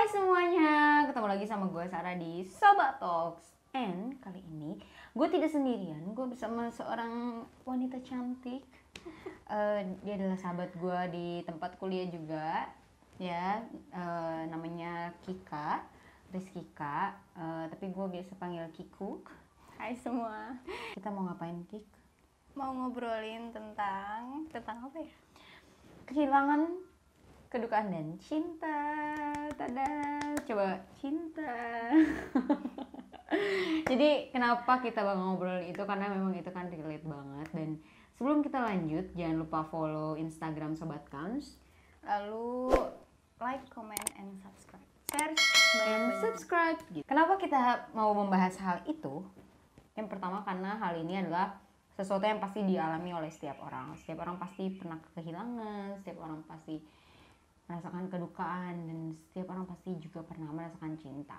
semuanya, ketemu lagi sama gue Sarah di Sobat Talks. And kali ini gue tidak sendirian, gue bersama seorang wanita cantik. Dia adalah sahabat gue di tempat kuliah juga, ya. Namanya Kika, Rizkika. Tapi gue biasa panggil Kiku. Hai semua, Kita mau ngapain, Kik? mau ngobrolin tentang apa ya? Kehilangan, kedukaan dan cinta. Tada, coba cinta. Jadi kenapa kita bakal ngobrol itu, karena memang itu kan relate banget. Dan sebelum kita lanjut, jangan lupa follow Instagram Sobat Kans, Lalu like, comment, and subscribe. Share dan sebanyak-banyaknya. subscribe gitu. Kenapa kita mau membahas hal itu? Yang pertama karena hal ini adalah sesuatu yang pasti dialami oleh setiap orang. Setiap orang pasti pernah kehilangan, setiap orang pasti merasakan kedukaan, dan setiap orang pasti juga pernah merasakan cinta.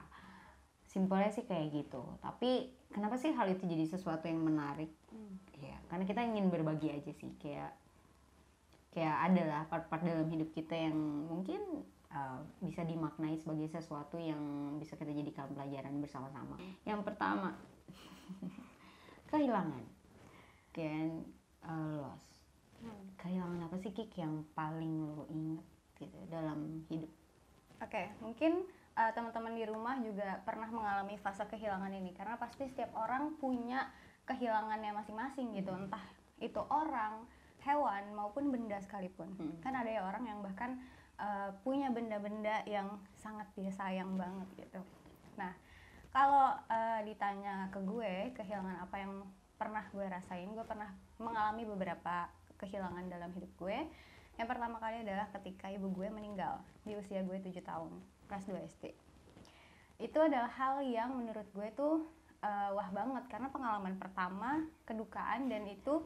Simpelnya sih kayak gitu. Tapi kenapa sih hal itu jadi sesuatu yang menarik? Ya, karena kita ingin berbagi aja sih. Kayak adalah part-part dalam hidup kita yang mungkin bisa dimaknai sebagai sesuatu yang bisa kita jadikan pelajaran bersama-sama. Yang pertama, kehilangan. Dan loss. Kehilangan apa sih, Kik, yang paling lo inget gitu dalam hidup? Oke, mungkin teman-teman di rumah juga pernah mengalami fase kehilangan ini, karena pasti setiap orang punya kehilangannya masing-masing gitu, entah itu orang, hewan maupun benda sekalipun. Kan ada ya orang yang bahkan punya benda-benda yang sangat dia sayang banget gitu. Nah, kalau ditanya ke gue kehilangan apa yang pernah gue rasain, gue pernah mengalami beberapa kehilangan dalam hidup gue. Yang pertama kali adalah ketika ibu gue meninggal di usia gue 7 tahun, kelas 2 SD. Itu adalah hal yang menurut gue tuh wah banget, karena pengalaman pertama, kedukaan, dan itu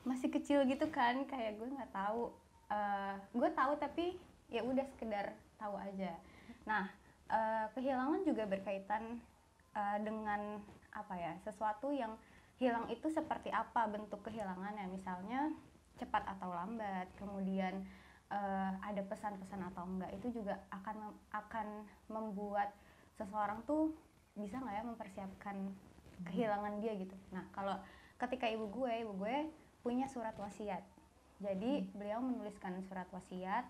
masih kecil gitu kan, kayak gue nggak tahu. Gue tahu tapi ya udah sekedar tahu aja. Nah, kehilangan juga berkaitan dengan apa ya, sesuatu yang hilang itu seperti apa bentuk kehilangannya, misalnya cepat atau lambat, kemudian ada pesan-pesan atau enggak, itu juga akan membuat seseorang tuh bisa nggak ya mempersiapkan kehilangan dia gitu. Nah, kalau ketika ibu gue punya surat wasiat, jadi beliau menuliskan surat wasiat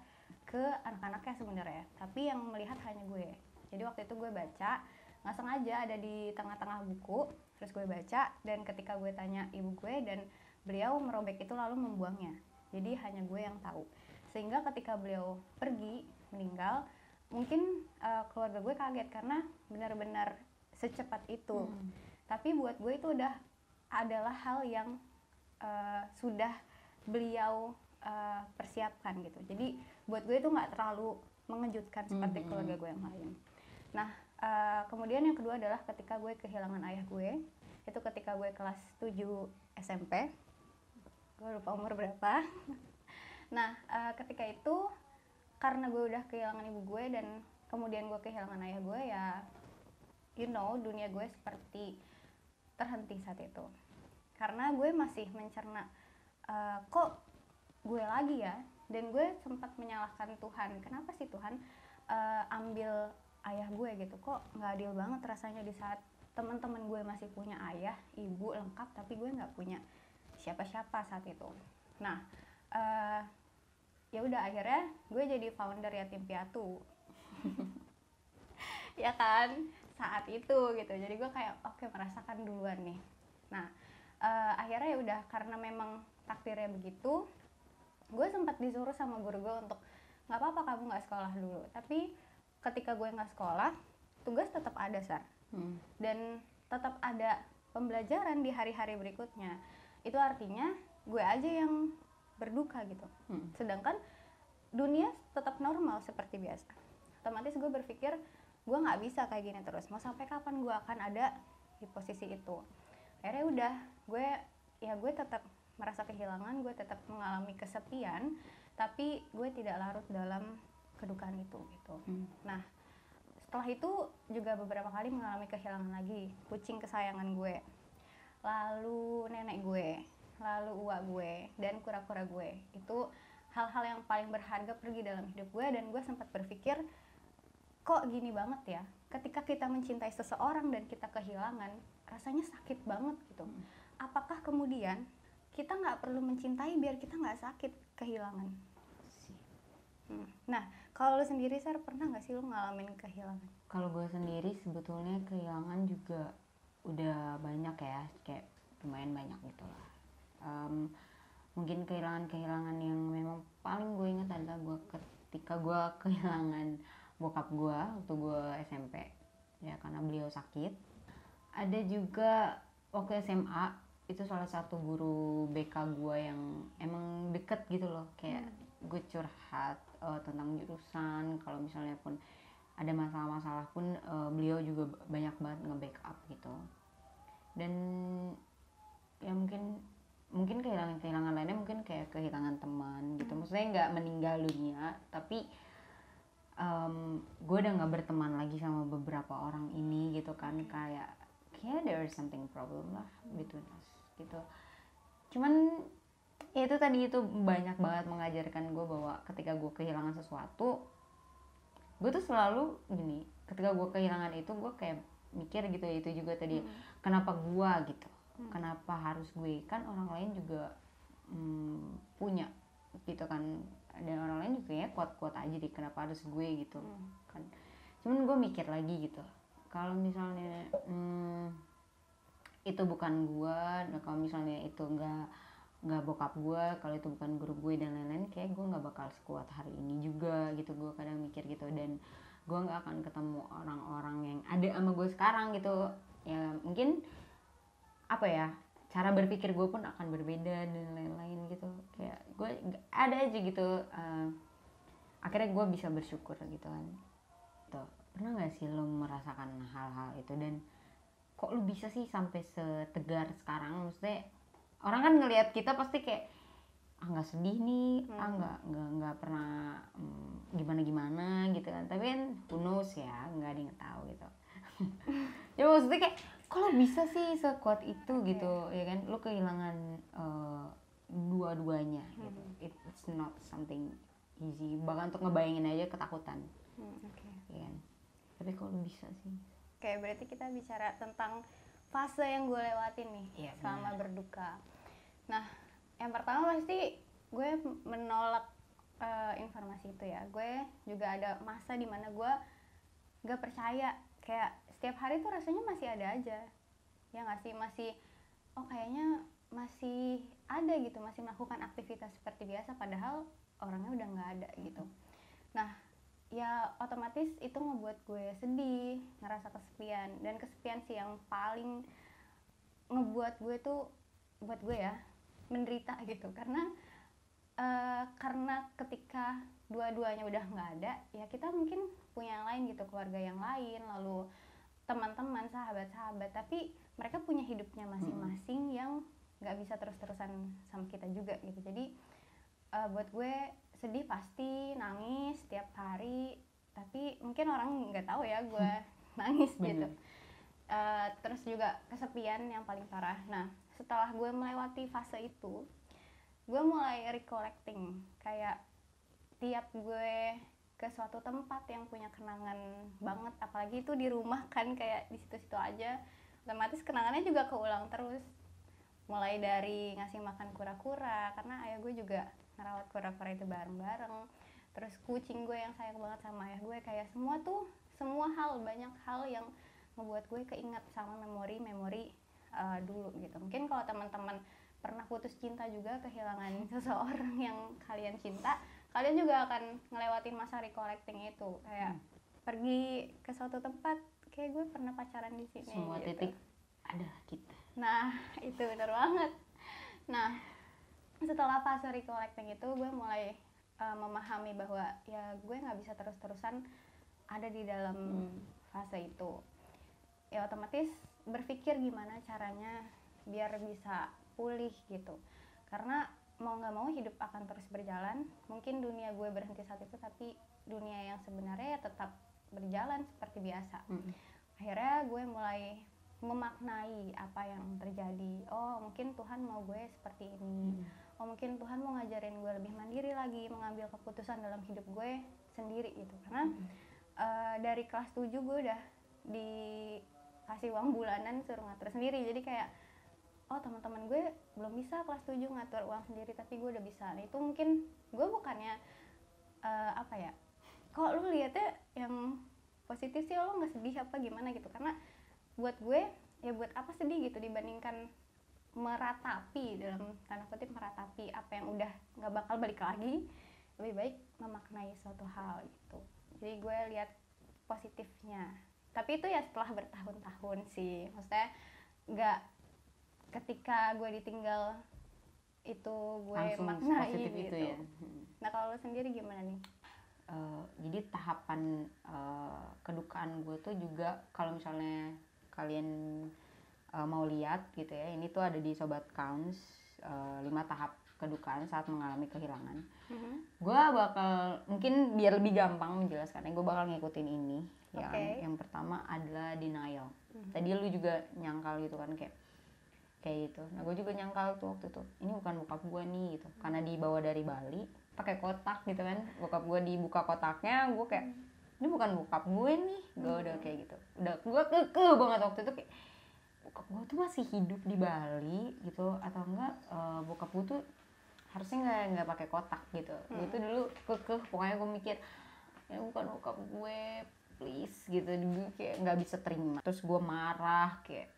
ke anak-anaknya sebenarnya, tapi yang melihat hanya gue. Jadi waktu itu gue baca, nggak sengaja ada di tengah-tengah buku, terus gue baca, dan ketika gue tanya ibu gue, dan beliau merobek itu lalu membuangnya. Jadi hanya gue yang tahu. Sehingga ketika beliau pergi, meninggal, mungkin keluarga gue kaget karena benar-benar secepat itu. Tapi buat gue itu adalah hal yang sudah beliau persiapkan gitu. Jadi buat gue itu nggak terlalu mengejutkan seperti keluarga gue yang lain. Nah, kemudian yang kedua adalah ketika gue kehilangan ayah gue. Itu ketika gue kelas 7 SMP. Gue lupa umur berapa. Nah, ketika itu karena gue udah kehilangan ibu gue dan kemudian gue kehilangan ayah gue, ya dunia gue seperti terhenti saat itu. Karena gue masih mencerna, kok gue lagi ya, dan gue sempat menyalahkan Tuhan. Kenapa sih Tuhan ambil ayah gue gitu? Kok nggak adil banget rasanya di saat teman-teman gue masih punya ayah, ibu lengkap, tapi gue nggak punya siapa-siapa saat itu. Nah, ya udah akhirnya gue jadi founder yatim piatu. Ya kan, saat itu gitu. Jadi gue kayak oke, merasakan duluan nih. Nah, akhirnya ya udah, karena memang takdirnya begitu, gue sempat disuruh sama guru gue untuk nggak apa-apa kamu nggak sekolah dulu. Tapi ketika gue nggak sekolah, tugas tetap ada, Sar. Dan tetap ada pembelajaran di hari-hari berikutnya. Itu artinya gue aja yang berduka gitu. Sedangkan dunia tetap normal seperti biasa. Otomatis gue berpikir gue nggak bisa kayak gini terus. Mau sampai kapan gue akan ada di posisi itu? Akhirnya udah, gue tetap merasa kehilangan, gue tetap mengalami kesepian, tapi gue tidak larut dalam kedukaan itu gitu. Nah, setelah itu juga beberapa kali mengalami kehilangan lagi, kucing kesayangan gue, lalu nenek gue, lalu uak gue, dan kura-kura gue. Itu hal-hal yang paling berharga pergi dalam hidup gue, dan gue sempat berpikir kok gini banget ya, ketika kita mencintai seseorang dan kita kehilangan, rasanya sakit banget gitu. Apakah kemudian kita nggak perlu mencintai biar kita nggak sakit kehilangan? Nah, kalau lu sendiri, Sar, pernah nggak sih lu ngalamin kehilangan? Kalau gue sendiri sebetulnya kehilangan juga udah banyak ya, kayak lumayan banyak gitu lah. Mungkin kehilangan yang memang paling gue ingat adalah gue ketika gue kehilangan bokap gue waktu gue SMP ya, karena beliau sakit. Ada juga waktu SMA, itu salah satu guru BK gue yang emang deket gitu loh, kayak gue curhat tentang jurusan, kalau misalnya pun ada masalah-masalah pun beliau juga banyak banget nge-backup gitu. Dan ya mungkin kehilangan lainnya mungkin kayak kehilangan teman gitu, maksudnya nggak meninggal dunia, tapi gue udah nggak berteman lagi sama beberapa orang ini gitu kan, kayak there is something problem lah between us gitu. Cuman ya itu tadi, itu banyak banget mengajarkan gue bahwa ketika gue kehilangan sesuatu, gue tuh selalu gini, ketika gue kehilangan itu gue kayak mikir gitu ya, itu juga tadi kenapa gue gitu, kenapa harus gue, kan orang lain juga punya gitu kan, dan orang lain juga ya kuat-kuat aja deh, kenapa harus gue gitu kan. Cuman gue mikir lagi gitu, kalau misalnya itu bukan gue, kalau misalnya itu nggak bokap gue, kalau itu bukan guru gue dan lain-lain, kayak gue nggak bakal sekuat hari ini juga gitu. Gue kadang mikir gitu, dan gue nggak akan ketemu orang-orang yang ada sama gue sekarang gitu ya. Mungkin apa ya, cara berpikir gue pun akan berbeda dan lain-lain gitu. Kayak gue ada aja gitu, akhirnya gue bisa bersyukur gitu kan. Tuh, pernah nggak sih lo merasakan hal-hal itu, dan kok lu bisa sih sampai setegar sekarang? Maksudnya orang kan ngelihat kita pasti kayak nggak sedih nih, nggak pernah gimana gitu kan, tapi kan who knows ya, nggak ada yang tahu gitu. Ya maksudnya kayak kalau bisa sih sekuat itu gitu ya kan, lu kehilangan dua-duanya gitu. It's not something easy, bahkan untuk ngebayangin aja ketakutan. Ya kan? Tapi kalau bisa sih. Oke, berarti kita bicara tentang fase yang gue lewatin nih selama berduka. Nah, yang pertama pasti gue menolak informasi itu ya. Gue juga ada masa dimana gue gak percaya, kayak setiap hari tuh rasanya masih ada aja, ya nggak sih, masih kayaknya masih ada gitu, masih melakukan aktivitas seperti biasa, padahal orangnya udah nggak ada gitu. Nah, ya otomatis itu ngebuat gue sedih, ngerasa kesepian, dan kesepian sih yang paling ngebuat gue tuh, buat gue ya, menderita gitu, karena ketika dua-duanya udah nggak ada, ya kita mungkin punya yang lain gitu, keluarga yang lain, lalu teman-teman, sahabat-sahabat, tapi mereka punya hidupnya masing-masing yang nggak bisa terus-terusan sama kita juga gitu. Jadi buat gue sedih pasti, nangis setiap hari, tapi mungkin orang nggak tahu ya gue nangis gitu. Terus juga kesepian yang paling parah. Nah, setelah gue melewati fase itu, gue mulai recollecting, kayak tiap gue ke suatu tempat yang punya kenangan banget, apalagi itu di rumah kan, kayak di situ-situ aja, otomatis kenangannya juga keulang terus. Mulai dari ngasih makan kura-kura, karena ayah gue juga ngerawat kura-kura itu bareng-bareng. Terus kucing gue yang sayang banget sama ayah gue, kayak semua hal, banyak hal yang ngebuat gue keinget sama memori-memori dulu gitu. Mungkin kalau teman-teman pernah putus cinta juga, kehilangan seseorang yang kalian cinta, kalian juga akan ngelewatin masa recollecting itu, kayak pergi ke suatu tempat, kayak gue pernah pacaran di sini. Semua gitu. titik adalah kita. Nah, itu benar banget. Nah, setelah fase recollecting itu, gue mulai memahami bahwa ya gue nggak bisa terus-terusan ada di dalam fase itu. Ya otomatis berpikir gimana caranya biar bisa pulih gitu, karena mau nggak mau hidup akan terus berjalan. Mungkin dunia gue berhenti saat itu, tapi dunia yang sebenarnya ya tetap berjalan seperti biasa. Akhirnya gue mulai memaknai apa yang terjadi. Oh, mungkin Tuhan mau gue seperti ini. Oh, mungkin Tuhan mau ngajarin gue lebih mandiri lagi, mengambil keputusan dalam hidup gue sendiri gitu. Karena dari kelas 7 gue udah dikasih uang bulanan suruh ngatur sendiri. Jadi kayak oh teman-teman gue belum bisa kelas 7 ngatur uang sendiri tapi gue udah bisa. Nah itu mungkin gue bukannya apa ya, kok lu liatnya yang positif sih, lo nggak sedih apa gimana gitu, karena buat gue ya buat apa sedih gitu dibandingkan meratapi, dalam tanda kutip meratapi apa yang udah nggak bakal balik lagi. Lebih baik memaknai suatu hal gitu. Jadi gue lihat positifnya, tapi itu ya setelah bertahun-tahun sih, maksudnya nggak ketika gue ditinggal itu gue langsung maknai positif gitu itu ya. Nah kalau lo sendiri gimana nih? Jadi tahapan kedukaan gue tuh juga kalau misalnya kalian mau lihat gitu ya, ini tuh ada di Sobat Counts 5 tahap kedukaan saat mengalami kehilangan. Gue bakal mungkin biar lebih gampang menjelaskannya, gue bakal ngikutin ini. Ya kan? Yang pertama adalah denial. Tadi lu juga nyangkal gitu kan kayak gitu. Nah gue juga nyangkal tuh waktu itu, ini bukan bokap gue nih gitu, karena dibawa dari Bali pakai kotak gitu kan, bokap gue dibuka kotaknya, gue kayak ini bukan bokap gue nih, gue udah kayak gitu, udah gue kekeh banget waktu itu kayak bokap gue tuh masih hidup di Bali gitu atau enggak bokap gue tuh harusnya nggak pakai kotak gitu. Gue tuh dulu kekeh, pokoknya gue mikir ya bukan bokap gue please gitu, dulu kayak nggak bisa terima. Terus gue marah kayak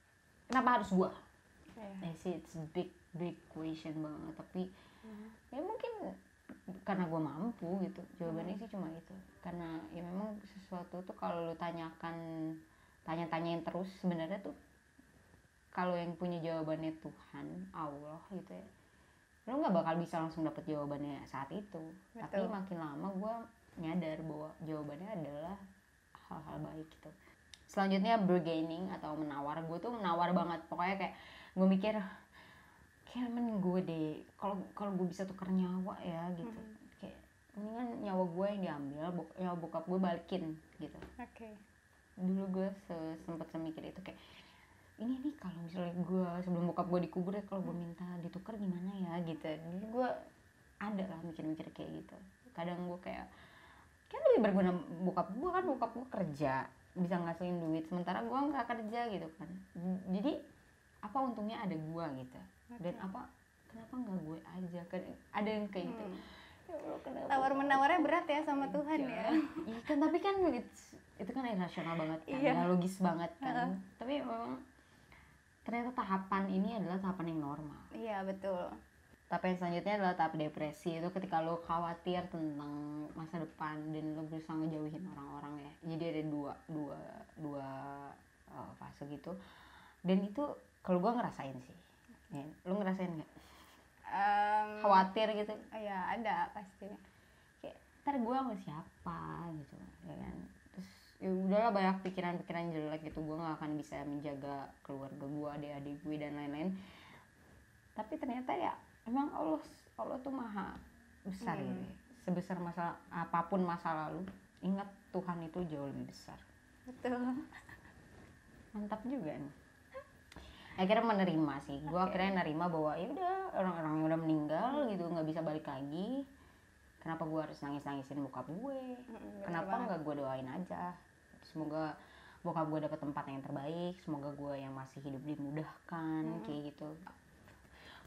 kenapa harus gue. I see it's big question banget, tapi ya mungkin karena gue mampu gitu, jawabannya sih cuma itu. Karena ya memang sesuatu tuh kalau lu tanya-tanyain terus, sebenarnya tuh kalau yang punya jawabannya Tuhan, Allah gitu ya, lu nggak bakal bisa langsung dapet jawabannya saat itu. Betul. Tapi makin lama gue nyadar bahwa jawabannya adalah hal-hal baik gitu. Selanjutnya bargaining atau menawar. Gue tuh menawar banget, pokoknya kayak gue mikir kayak mending gue deh kalau gue bisa tukar nyawa ya gitu. Kayak mendingan nyawa gue yang diambil, nyawa bokap gue balikin gitu. Dulu gue sempet mikir itu kayak ini nih kalau misalnya gue sebelum bokap gue dikubur ya, kalau gue minta ditukar gimana ya gitu. Jadi gue ada lah mikir-mikir kayak gitu. Kadang gue kayak lebih berguna bokap gue kerja bisa ngasihin duit, sementara gue nggak kerja gitu kan. Jadi apa untungnya ada gue gitu. Dan kenapa nggak gue aja kan, ada yang kayak gitu. Ya Allah, tawar menawarnya berat ya sama Tuhan ya. Iya kan, tapi kan itu kan irasional banget kan, ya logis banget kan. Tapi memang ternyata tahapan ini adalah tahapan yang normal. Iya betul. Tapi yang selanjutnya adalah tahap depresi. Itu ketika lo khawatir tentang masa depan dan lo berusaha ngejauhin orang-orang ya. Jadi ada dua fase gitu. Dan itu kalau gue ngerasain sih. Ya, lo ngerasain nggak? Khawatir gitu? Ya ada pasti. Kayak ntar gue sama siapa gitu, ya kan? Terus ya udahlah, banyak pikiran-pikiran jelek gitu. Gue nggak akan bisa menjaga keluarga gue, adik-adik gue dan lain-lain. Tapi ternyata ya emang Allah tuh maha besar gitu. Sebesar apapun masa lalu, ingat Tuhan itu jauh lebih besar. Betul. Mantap juga nih. Akhirnya menerima sih. Gue akhirnya nerima bahwa ya udah, orang-orang yang udah meninggal gitu nggak bisa balik lagi. Kenapa gue harus nangis-nangisin bokap gue? Kenapa nggak gue doain aja? Semoga bokap gue dapat tempat yang terbaik. Semoga gue yang masih hidup dimudahkan kayak gitu.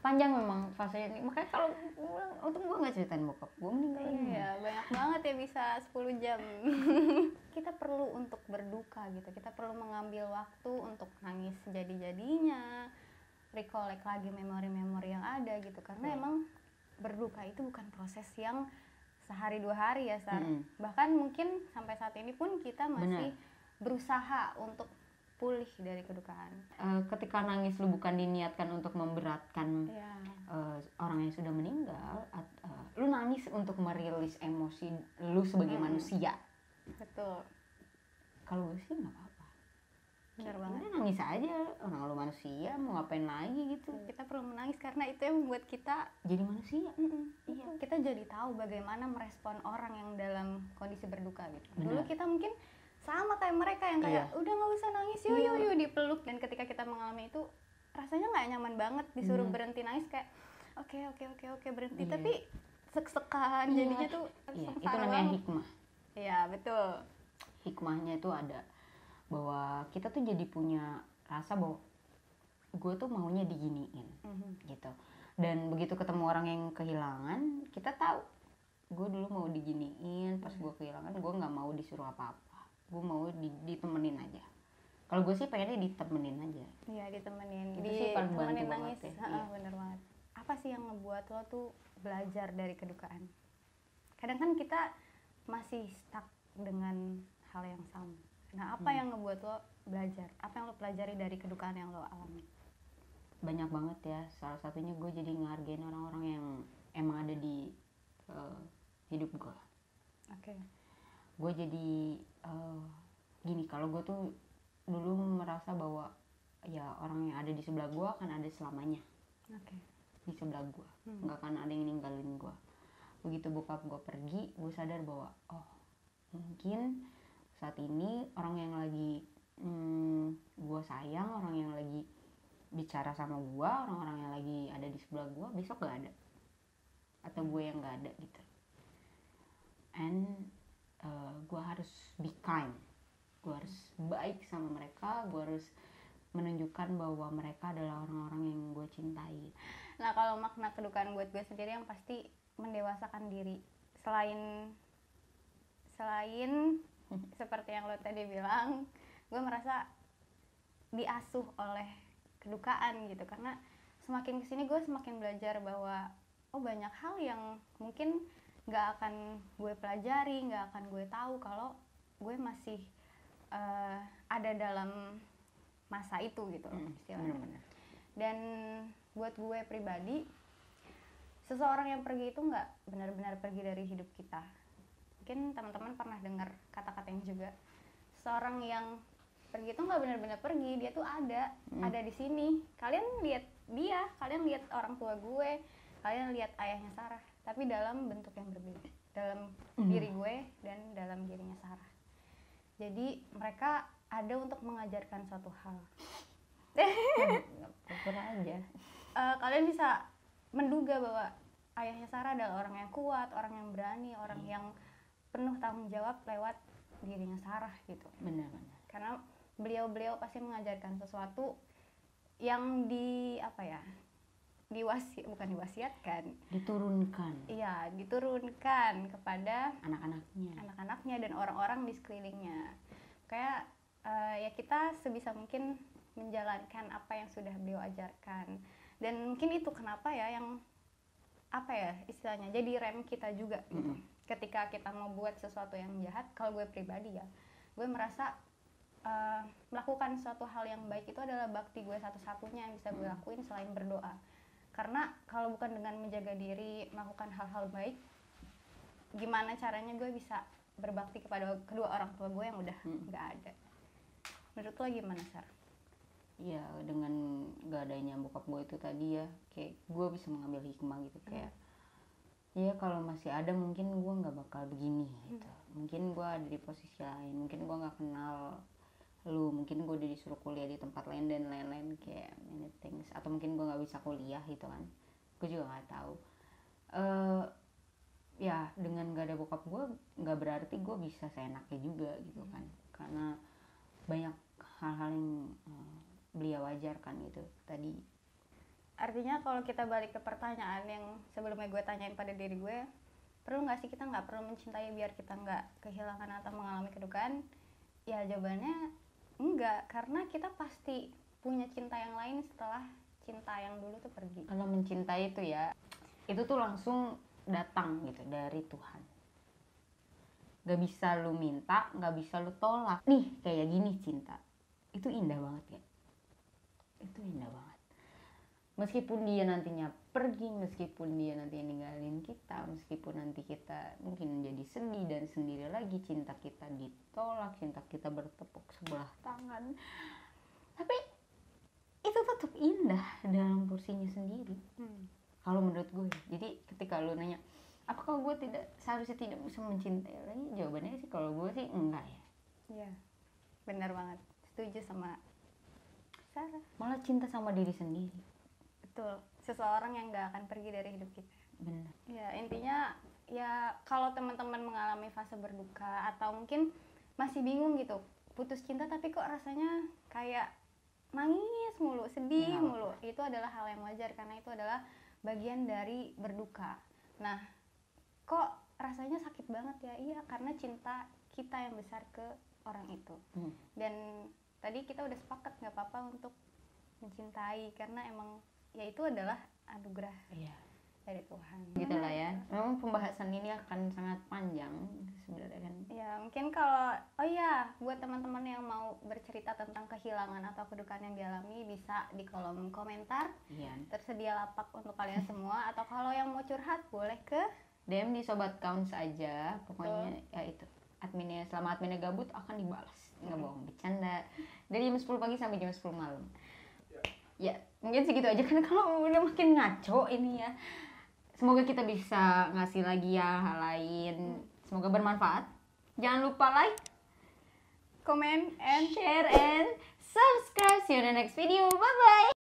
Panjang memang fasenya ini, makanya kalau untung gue nggak ceritain bokap gue meninggal. Iya, banyak banget ya, bisa 10 jam. Kita perlu untuk berduka gitu, kita perlu mengambil waktu untuk nangis jadi-jadinya, recollect lagi memori-memori yang ada gitu, karena emang berduka itu bukan proses yang sehari 2 hari ya, Sar. Bahkan mungkin sampai saat ini pun kita masih berusaha untuk pulih dari kedukaan. Ketika nangis lu bukan diniatkan untuk memberatkan orang yang sudah meninggal, lu nangis untuk merilis emosi lu sebagai manusia. Betul. Kalau gue sih nggak apa-apa. Benar banget. Udah nangis aja, orang lu manusia, mau ngapain lagi gitu. Kita perlu menangis karena itu yang membuat kita jadi manusia. Iya. Kita jadi tahu bagaimana merespon orang yang dalam kondisi berduka gitu. Dulu kita mungkin sama kayak mereka yang kayak udah nggak usah nangis, yuk dipeluk, dan ketika kita mengalami itu rasanya nggak nyaman banget, disuruh berhenti nangis kayak oke berhenti, tapi sek-sekan jadinya tuh itu namanya hikmah. Iya betul. hikmahnya itu ada, bahwa kita tuh jadi punya rasa bahwa gue tuh maunya diginiin gitu. Dan begitu ketemu orang yang kehilangan, kita tahu gue dulu mau diginiin, pas gue kehilangan gue nggak mau disuruh apa-apa, gue mau ditemenin aja. Kalau gue sih pengennya ditemenin aja. Iya, ditemenin. Itu sih paling bantu Ditemenin banget nangis. ya. Iya. Bener banget. Apa sih yang ngebuat lo tuh belajar dari kedukaan? Kadang kan kita masih stuck dengan hal yang sama. Nah, apa yang ngebuat lo belajar? Apa yang lo pelajari dari kedukaan yang lo alami? Banyak banget ya. Salah satunya gue jadi ngehargain orang-orang yang emang ada di hidup gue. Oke. Gue jadi gini, kalau gue tuh dulu merasa bahwa ya orang yang ada di sebelah gue akan ada selamanya. Oke. Di sebelah gue nggak akan ada yang ninggalin gue. Begitu bokap gue pergi, gue sadar bahwa oh mungkin saat ini orang yang lagi gue sayang, orang yang lagi bicara sama gue, orang-orang yang lagi ada di sebelah gue besok gak ada, atau gue yang gak ada gitu. And gue harus be kind, gue harus baik sama mereka, gue harus menunjukkan bahwa mereka adalah orang-orang yang gue cintai. Nah, kalau makna kedukaan buat gue sendiri yang pasti mendewasakan diri. Selain seperti yang lo tadi bilang, gue merasa diasuh oleh kedukaan gitu, karena semakin kesini gue semakin belajar bahwa oh banyak hal yang mungkin gak akan gue pelajari, gak akan gue tahu kalau gue masih ada dalam masa itu gitu istilahnya. Bener-bener. Dan buat gue pribadi, seseorang yang pergi itu nggak benar-benar pergi dari hidup kita. Mungkin teman-teman pernah dengar kata-kata yang juga, seseorang yang pergi itu nggak benar-benar pergi, dia tuh ada di sini. Kalian lihat dia, kalian lihat orang tua gue, kalian lihat ayahnya Sarah, tapi dalam bentuk yang berbeda, dalam diri gue dan dalam dirinya Sarah. Jadi mereka ada untuk mengajarkan suatu hal. Pernah aja. Kalian bisa menduga bahwa ayahnya Sarah adalah orang yang kuat, orang yang berani, orang yang penuh tanggung jawab lewat dirinya Sarah gitu. Benar-benar. Karena beliau pasti mengajarkan sesuatu yang bukan diwasiatkan, Diturunkan iya, diturunkan kepada anak-anaknya dan orang-orang di sekelilingnya. Kayak ya kita sebisa mungkin menjalankan apa yang sudah beliau ajarkan. Dan mungkin itu kenapa ya yang istilahnya jadi rem kita juga gitu. Ketika kita mau buat sesuatu yang jahat, kalau gue pribadi ya, gue merasa melakukan suatu hal yang baik itu adalah bakti gue satu-satunya yang bisa gue lakuin selain berdoa. Karena kalau bukan dengan menjaga diri, melakukan hal-hal baik, gimana caranya gue bisa berbakti kepada kedua orang tua gue yang udah gak ada. Menurut lo gimana, Sar? Ya dengan gak adanya bokap gue itu tadi ya, kayak gue bisa mengambil hikmah gitu. Kayak ya kalau masih ada mungkin gue gak bakal begini gitu. Mungkin gue ada di posisi lain, mungkin gue gak kenal lu, mungkin gue udah disuruh kuliah di tempat lain dan lain-lain, kayak many things. Atau mungkin gue gak bisa kuliah gitu kan, gue juga gak tahu. Ya dengan gak ada bokap gue gak berarti gue bisa seenaknya juga gitu kan, karena banyak hal-hal yang beliau ajarkan gitu tadi. Artinya kalau kita balik ke pertanyaan yang sebelumnya gue tanyain pada diri gue, perlu gak sih kita gak perlu mencintai biar kita gak kehilangan atau mengalami kedukaan? Ya jawabannya enggak, karena kita pasti punya cinta yang lain setelah cinta yang dulu tuh pergi. Kalau mencintai itu ya, itu tuh langsung datang gitu dari Tuhan. Gak bisa lu minta, gak bisa lu tolak. Nih kayak gini cinta, itu indah banget ya. Itu indah banget. Meskipun dia nantinya pergi, meskipun dia nanti ninggalin kita, meskipun nanti kita mungkin menjadi sedih dan sendiri lagi, cinta kita ditolak, cinta kita bertepuk sebelah tangan, tapi itu tetap indah dalam porsinya sendiri. Kalau menurut gue. Jadi ketika lu nanya apakah gue seharusnya tidak bisa mencintai lagi, jawabannya sih kalau gue sih enggak ya. Iya, benar banget, setuju sama Sarah. Malah cinta sama diri sendiri. Betul, seseorang yang gak akan pergi dari hidup kita. Benar. Ya intinya ya kalau teman-teman mengalami fase berduka atau mungkin masih bingung gitu, putus cinta tapi kok rasanya kayak nangis mulu, sedih Ya, mulu. Itu adalah hal yang wajar karena itu adalah bagian dari berduka. Nah, kok rasanya sakit banget ya? Iya, karena cinta kita yang besar ke orang itu. Dan tadi kita udah sepakat nggak apa-apa untuk mencintai karena emang ya itu adalah anugerah Iya. dari Tuhan. Gitu lah ya. Memang pembahasan ini akan sangat panjang sebenarnya kan. Ya mungkin kalau buat teman-teman yang mau bercerita tentang kehilangan atau kedukaan yang dialami bisa di kolom komentar. Iya. Tersedia lapak untuk kalian semua. Atau kalau yang mau curhat boleh ke DM di Sobat Kaunts aja. Pokoknya ya itu. Adminnya selama adminnya gabut akan dibalas. Nggak bohong, bercanda. Dari jam 10 pagi sampai jam 10 malam. Ya, mungkin segitu aja kan kalau udah makin ngaco ini ya. Semoga kita bisa ngasih lagi ya hal lain. Semoga bermanfaat. Jangan lupa like, comment and share, and subscribe. See you in the next video. Bye-bye.